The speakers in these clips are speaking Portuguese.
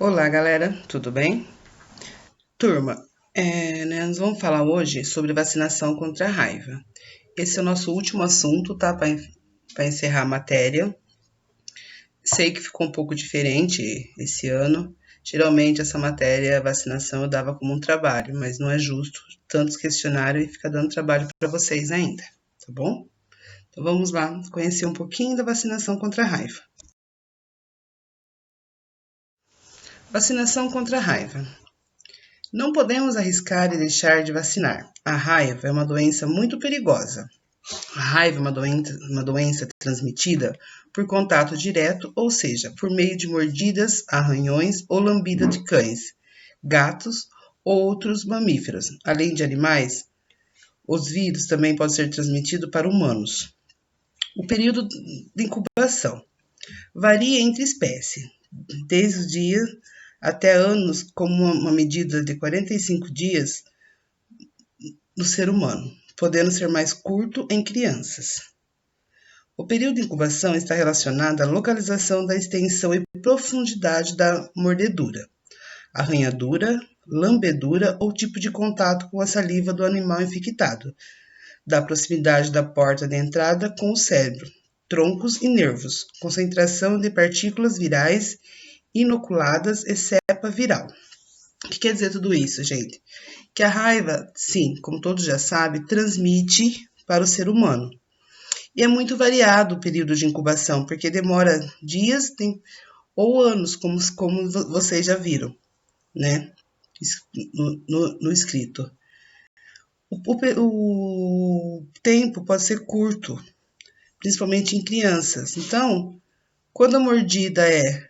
Olá, galera, tudo bem? Turma, nós vamos falar hoje sobre vacinação contra a raiva. Esse é o nosso último assunto, tá? Para encerrar a matéria. Sei que ficou um pouco diferente esse ano. Geralmente, essa matéria, vacinação, eu dava como um trabalho, mas não é justo tantos questionários e ficar dando trabalho para vocês ainda, tá bom? Então vamos lá conhecer um pouquinho da vacinação contra a raiva. Vacinação contra a raiva. Não podemos arriscar e deixar de vacinar. A raiva é uma doença muito perigosa. A raiva é uma doença transmitida por contato direto, ou seja, por meio de mordidas, arranhões ou lambida de cães, gatos ou outros mamíferos. Além de animais, os vírus também podem ser transmitidos para humanos. O período de incubação varia entre espécies, desde os dias até anos, como uma medida de 45 dias no ser humano, podendo ser mais curto em crianças. O período de incubação está relacionado à localização da extensão e profundidade da mordedura, arranhadura, lambedura ou tipo de contato com a saliva do animal infectado, da proximidade da porta de entrada com o cérebro, troncos e nervos, concentração de partículas virais inoculadas e cepa viral. O que quer dizer tudo isso, gente? Que a raiva, sim, como todos já sabem, transmite para o ser humano. E é muito variado o período de incubação, porque demora dias ou anos, como vocês já viram, né? No escrito. O tempo pode ser curto, principalmente em crianças. Então, quando a mordida é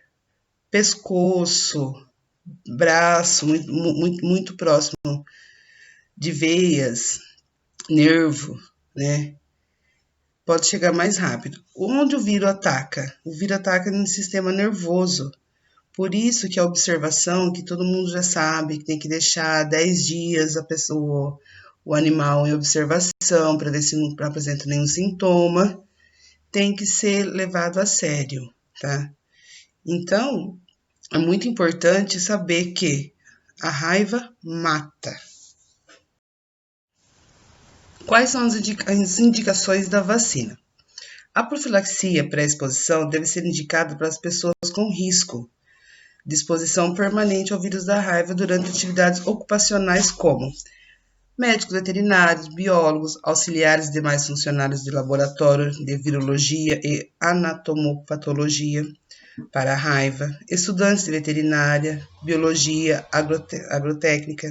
pescoço, braço, muito próximo de veias, nervo, né? Pode chegar mais rápido. Onde o vírus ataca? O vírus ataca no sistema nervoso. Por isso que a observação, que todo mundo já sabe, que tem que deixar 10 dias a pessoa, o animal em observação, para ver se não apresenta nenhum sintoma, tem que ser levado a sério, tá? Então, é muito importante saber que a raiva mata. Quais são as indicações da vacina? A profilaxia pré-exposição deve ser indicada para as pessoas com risco de exposição permanente ao vírus da raiva durante atividades ocupacionais como médicos veterinários, biólogos, auxiliares e demais funcionários de laboratório de virologia e anatomopatologia para a raiva, estudantes de veterinária, biologia, agrotécnica,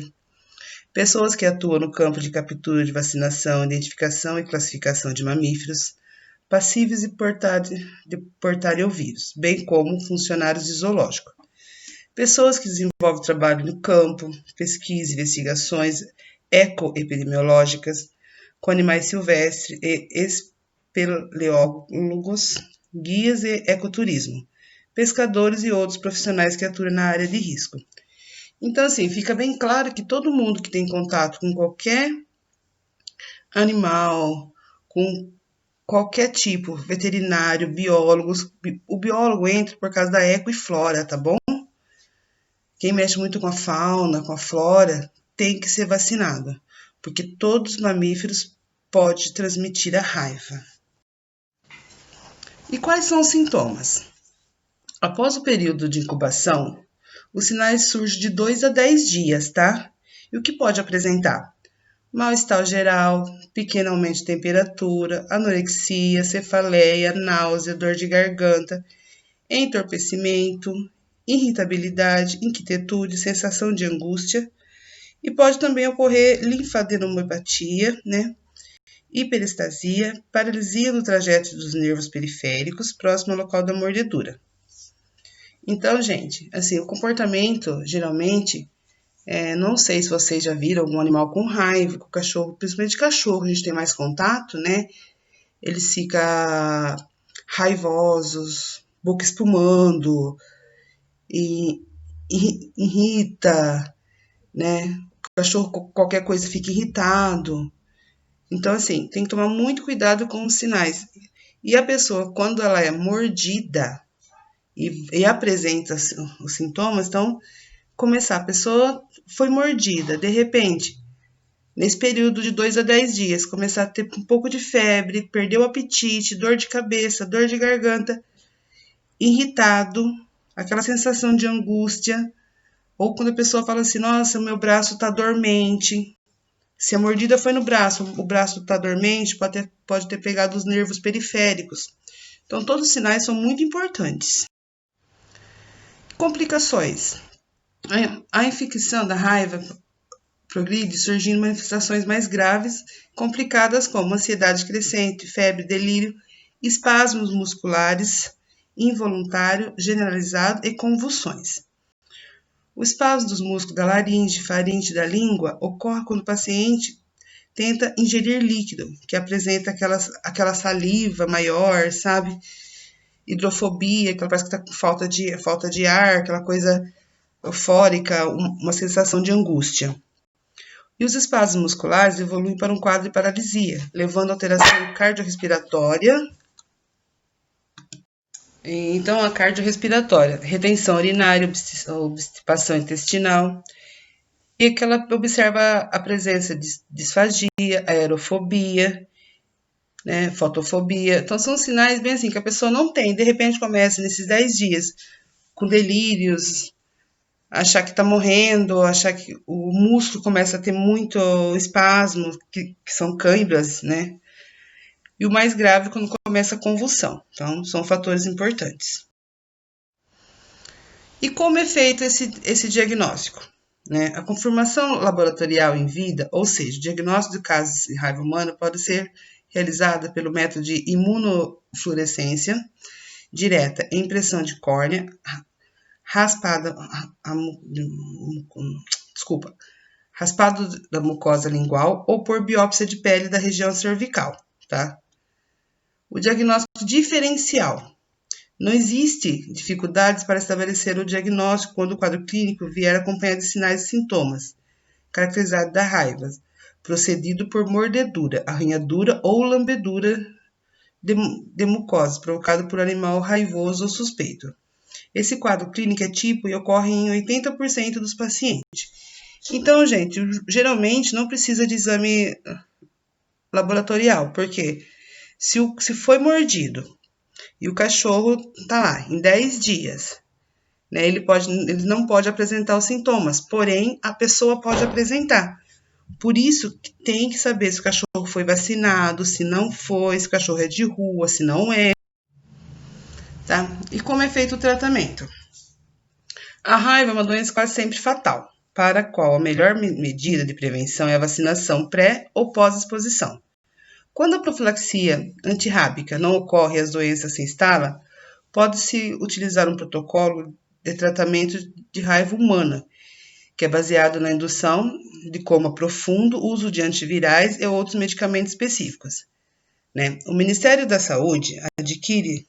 pessoas que atuam no campo de captura de vacinação, identificação e classificação de mamíferos, passíveis de portarem o vírus, bem como funcionários de zoológico. Pessoas que desenvolvem trabalho no campo, pesquisa e investigações ecoepidemiológicas com animais silvestres e espeleólogos, guias e ecoturismo, pescadores e outros profissionais que atuam na área de risco. Então, assim, fica bem claro que todo mundo que tem contato com qualquer animal, com qualquer tipo, veterinário, biólogos, o biólogo entra por causa da eco e flora, tá bom? Quem mexe muito com a fauna, com a flora, tem que ser vacinado, porque todos os mamíferos podem transmitir a raiva. E quais são os sintomas? Após o período de incubação, os sinais surgem de 2 a 10 dias, tá? E o que pode apresentar? Mal-estar geral, pequeno aumento de temperatura, anorexia, cefaleia, náusea, dor de garganta, entorpecimento, irritabilidade, inquietude, sensação de angústia. E pode também ocorrer linfadenopatia, né? Hiperestasia, paralisia no trajeto dos nervos periféricos, próximo ao local da mordedura. Então, gente, assim, o comportamento, geralmente, não sei se vocês já viram algum animal com raiva, com cachorro, principalmente cachorro, a gente tem mais contato, né? Eles ficam raivosos, boca espumando, e irrita, né? O cachorro, qualquer coisa, fica irritado. Então, assim, tem que tomar muito cuidado com os sinais. E a pessoa, quando ela é mordida, e apresenta os sintomas, então começar, a pessoa foi mordida, de repente, nesse período de 2 a 10 dias, começar a ter um pouco de febre, perder o apetite, dor de cabeça, dor de garganta, irritado, aquela sensação de angústia, ou quando a pessoa fala assim, nossa, meu braço está dormente. Se a mordida foi no braço, o braço está dormente, pode ter pegado os nervos periféricos. Então, todos os sinais são muito importantes. Complicações. A infecção da raiva progride surgindo manifestações mais graves, complicadas como ansiedade crescente, febre, delírio, espasmos musculares, involuntário, generalizado e convulsões. O espasmo dos músculos da laringe, faringe da língua ocorre quando o paciente tenta ingerir líquido, que apresenta aquela saliva maior, sabe? Hidrofobia, que parece que está com falta de ar, aquela coisa eufórica, uma sensação de angústia. E os espasmos musculares evoluem para um quadro de paralisia, levando a alteração cardiorrespiratória. Então, a cardiorrespiratória, retenção urinária, obstipação intestinal, e que ela observa a presença de disfagia, aerofobia, né, fotofobia. Então, são sinais bem assim que a pessoa não tem. De repente, começa nesses 10 dias com delírios, achar que está morrendo, achar que o músculo começa a ter muito espasmo, que são câimbras, né? E o mais grave quando começa a convulsão. Então, são fatores importantes. E como é feito esse diagnóstico? Né? A confirmação laboratorial em vida, ou seja, o diagnóstico de casos de raiva humana pode ser realizada pelo método de imunofluorescência direta em impressão de córnea, raspado da mucosa lingual ou por biópsia de pele da região cervical, tá? O diagnóstico diferencial. Não existe dificuldades para estabelecer o diagnóstico quando o quadro clínico vier acompanhado de sinais e sintomas, caracterizado da raiva, procedido por mordedura, arranhadura ou lambedura de mucosa, provocado por animal raivoso ou suspeito. Esse quadro clínico é tipo e ocorre em 80% dos pacientes. Então, gente, geralmente não precisa de exame laboratorial, porque se foi mordido e o cachorro está lá em 10 dias, né, ele não pode apresentar os sintomas, porém a pessoa pode apresentar. Por isso que tem que saber se o cachorro foi vacinado, se não foi, se o cachorro é de rua, se não é. Tá? E como é feito o tratamento? A raiva é uma doença quase sempre fatal, para a qual a melhor medida de prevenção é a vacinação pré ou pós-exposição. Quando a profilaxia antirrábica não ocorre e as doenças se instalam, pode-se utilizar um protocolo de tratamento de raiva humana, que é baseado na indução de coma profundo, uso de antivirais e outros medicamentos específicos. Né? O Ministério da Saúde adquire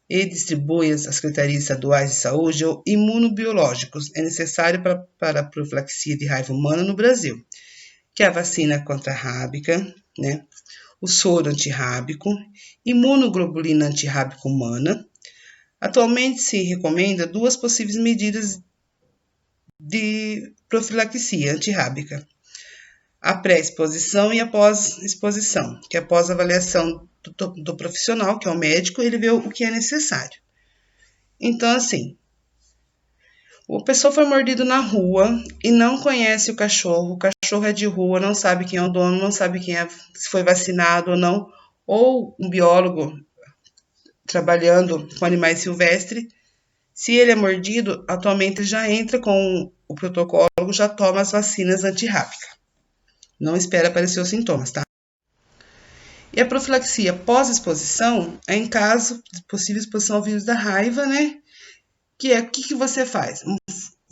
e distribui às secretarias estaduais de saúde imunobiológicos é necessário para a profilaxia de raiva humana no Brasil, que é a vacina contra a rábica, né? O soro antirrábico, imunoglobulina antirrábica humana. Atualmente se recomenda 2 possíveis medidas de profilaxia antirrábica: a pré-exposição e a pós-exposição, que é após a avaliação do profissional, que é o médico, ele vê o que é necessário. Então, assim, a pessoa foi mordida na rua e não conhece o cachorro é de rua, não sabe quem é o dono, não sabe se foi vacinado ou não, ou um biólogo trabalhando com animais silvestres, se ele é mordido, atualmente já entra com o protocolo, já toma as vacinas antirrábica. Não espera aparecer os sintomas, tá? E a profilaxia pós-exposição é em caso de possível exposição ao vírus da raiva, né? Que é o que você faz?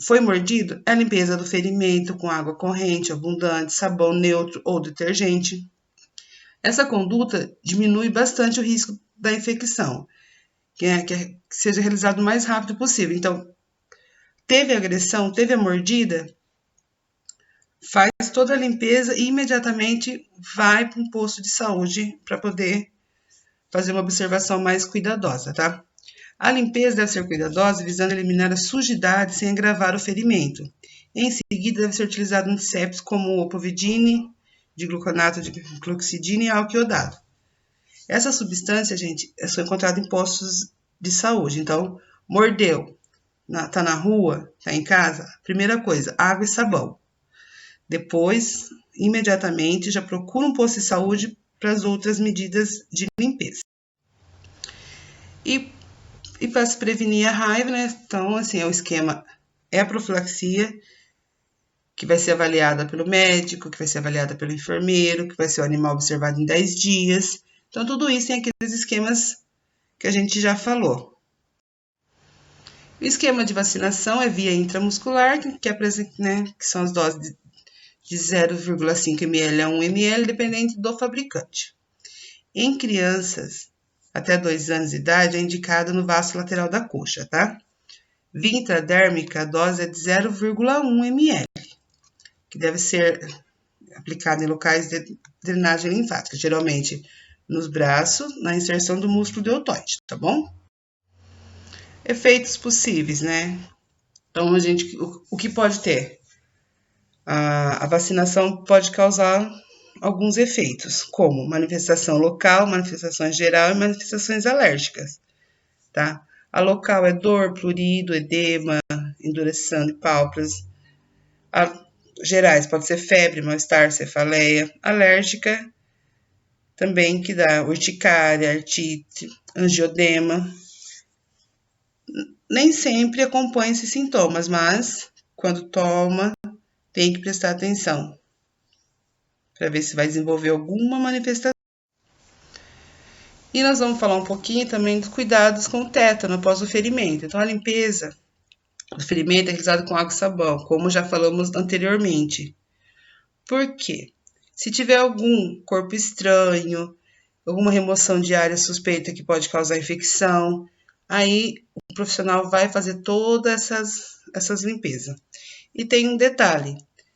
Foi mordido? É a limpeza do ferimento com água corrente, abundante, sabão neutro ou detergente. Essa conduta diminui bastante o risco da infecção, que seja realizado o mais rápido possível. Então, teve agressão, teve a mordida, faz toda a limpeza e imediatamente vai para um posto de saúde para poder fazer uma observação mais cuidadosa, tá? A limpeza deve ser cuidadosa, visando eliminar a sujidade sem agravar o ferimento. Em seguida, deve ser utilizado antissépticos como o povidine, digluconato de cloxidina e álcool iodado. Essa substância, gente, é só encontrada em postos de saúde. Então, mordeu, tá na rua, tá em casa, primeira coisa, água e sabão. Depois, imediatamente, já procura um posto de saúde para as outras medidas de limpeza. E para se prevenir a raiva, né? Então, assim, o esquema é a profilaxia, que vai ser avaliada pelo médico, que vai ser avaliada pelo enfermeiro, que vai ser o animal observado em 10 dias. Então, tudo isso tem aqueles esquemas que a gente já falou. O esquema de vacinação é via intramuscular, que são as doses de 0,5 ml a 1 ml, dependente do fabricante. Em crianças até 2 anos de idade, é indicado no vaso lateral da coxa, tá? Via intradérmica, a dose é de 0,1 ml, que deve ser aplicada em locais de drenagem linfática, geralmente nos braços, na inserção do músculo deltoide, tá bom? Efeitos possíveis, né? Então, o que pode ter? A vacinação pode causar alguns efeitos, como manifestação local, manifestações geral e manifestações alérgicas, tá? A local é dor, prurido, edema, endurecendo de pálpebras. Gerais pode ser febre, mal-estar, cefaleia. Alérgica também que dá urticária, artrite, angiodema. Nem sempre acompanha esses sintomas, mas quando toma, tem que prestar atenção para ver se vai desenvolver alguma manifestação. E nós vamos falar um pouquinho também dos cuidados com o tétano após o ferimento. Então, a limpeza do ferimento é realizada com água e sabão, como já falamos anteriormente. Por quê? Se tiver algum corpo estranho, alguma remoção de área suspeita que pode causar infecção, aí o profissional vai fazer todas essas limpezas. E tem um detalhe,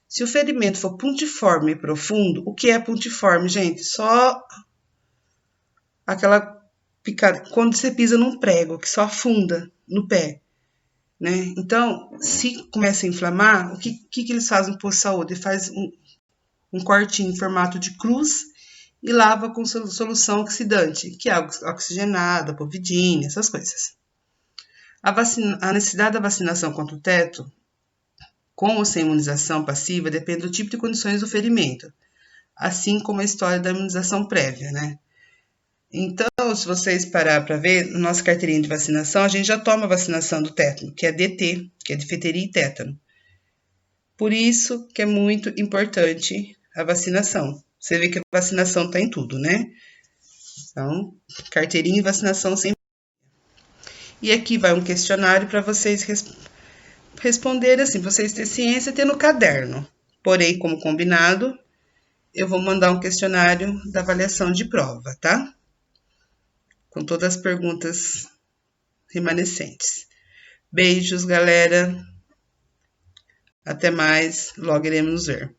se o ferimento for pontiforme e profundo, o que é pontiforme, gente? Só aquela picada, quando você pisa num prego, que só afunda no pé, né? Então, se começa a inflamar, o que eles fazem no posto de saúde? Ele faz um cortinho em formato de cruz e lava com solução oxidante, que é água oxigenada, povidine, essas coisas. A necessidade da vacinação contra o tétano, com ou sem imunização passiva, depende do tipo de condições do ferimento, assim como a história da imunização prévia, né? Então, se vocês parar para ver, na nossa carteirinha de vacinação, a gente já toma a vacinação do tétano, que é DT, que é difteria e tétano. Por isso que é muito importante a vacinação. Você vê que a vacinação está em tudo, né? Então, carteirinha e vacinação sempre. E aqui vai um questionário para vocês responderem assim, vocês terem ciência e ter no caderno. Porém, como combinado, eu vou mandar um questionário da avaliação de prova, tá? Com todas as perguntas remanescentes. Beijos, galera. Até mais, logo iremos nos ver.